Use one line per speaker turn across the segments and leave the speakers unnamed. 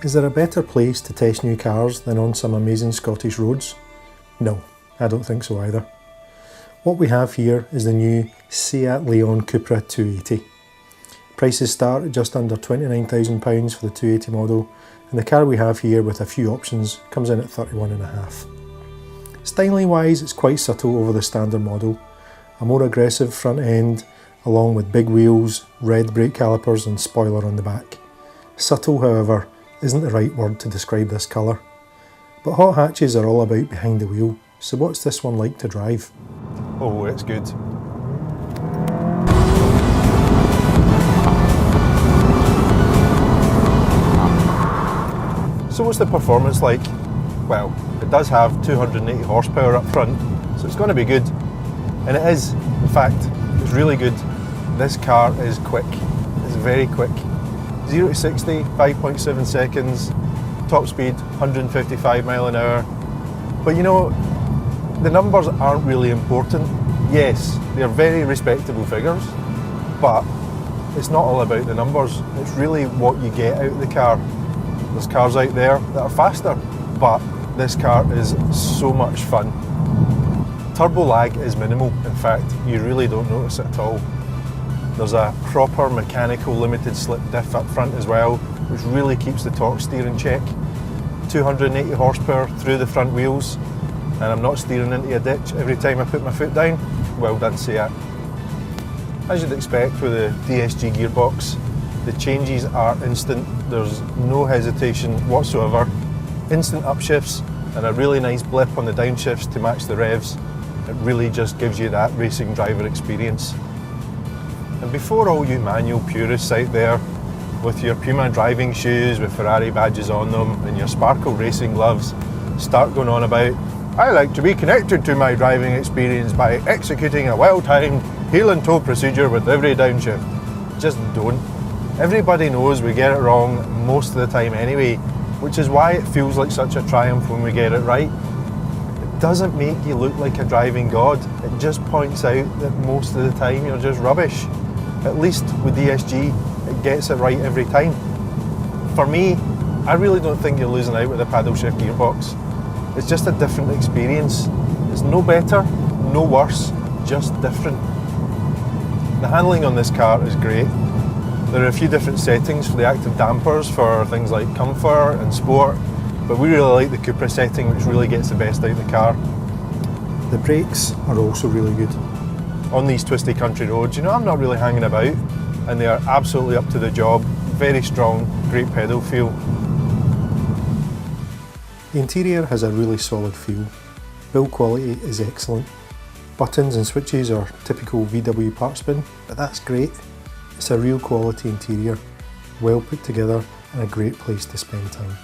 Is there a better place to test new cars than on some amazing Scottish roads? No, I don't think so either. What we have here is the new Seat Leon Cupra 280. Prices start at just under £29,000 for the 280 model, and the car we have here with a few options comes in at 31.5. Styling wise, it's quite subtle over the standard model. A more aggressive front end, along with big wheels, red brake calipers and spoiler on the back. Subtle, however, isn't the right word to describe this colour. But hot hatches are all about behind the wheel, so what's this one like to drive?
Oh, it's good. So what's the performance like? Well, it does have 280 horsepower up front, so it's going to be good. And it is, in fact, it's really good. This car is quick, it's very quick. 0 to 60, 5.7 seconds, top speed 155 mile an hour. But you know, the numbers aren't really important. Yes, they're very respectable figures, but it's not all about the numbers. It's really what you get out of the car. There's cars out there that are faster, but this car is so much fun. Turbo lag is minimal. In fact, you really don't notice it at all. There's a proper mechanical limited slip diff up front as well, which really keeps the torque steer in check. 280 horsepower through the front wheels, and I'm not steering into a ditch every time I put my foot down. Well done, Seat. As you'd expect with a DSG gearbox, the changes are instant. There's no hesitation whatsoever. Instant upshifts and a really nice blip on the downshifts to match the revs. It really just gives you that racing driver experience. And before all you manual purists out there with your Puma driving shoes with Ferrari badges on them and your sparkle racing gloves start going on about, I like to be connected to my driving experience by executing a well-timed heel and toe procedure with every downshift. Just don't. Everybody knows we get it wrong most of the time anyway, which is why it feels like such a triumph when we get it right. It doesn't make you look like a driving god, it just points out that most of the time you're just rubbish. At least with DSG, it gets it right every time. For me, I really don't think you're losing out with a paddle shift gearbox. It's just a different experience. It's no better, no worse, just different. The handling on this car is great. There are a few different settings for the active dampers for things like comfort and sport, but we really like the Cupra setting, which really gets the best out of the car.
The brakes are also really good.
On these twisty country roads, you know, I'm not really hanging about, and they are absolutely up to the job. Very strong, great pedal feel.
The interior has a really solid feel. Build quality is excellent. Buttons and switches are typical VW parts bin, but that's great. It's a real quality interior, well put together and a great place to spend time.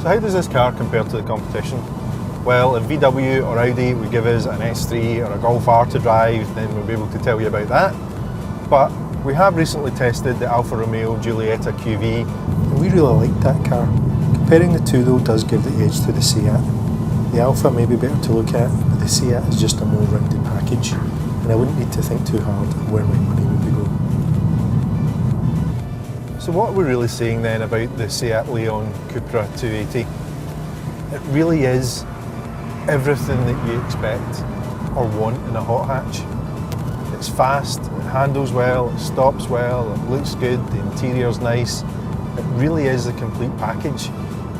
So how does this car compare to the competition? Well, if VW or Audi would give us an S3 or a Golf R to drive, then we'll be able to tell you about that. But we have recently tested the Alfa Romeo Giulietta QV,
and we really like that car. Comparing the two though does give the edge to the Seat. The Alfa may be better to look at, but the Seat is just a more rounded package, and I wouldn't need to think too hard on where my money would be going.
So what are we really saying then about the Seat Leon Cupra 280? It really is everything that you expect or want in a hot hatch. It's fast, it handles well, it stops well, it looks good, the interior's nice. It really is a complete package.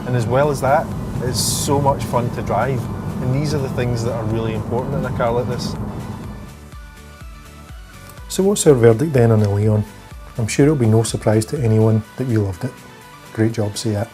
And as well as that, it's so much fun to drive. And these are the things that are really important in a car like this.
So what's our verdict then on the Leon? I'm sure it'll be no surprise to anyone that we loved it. Great job, Seat.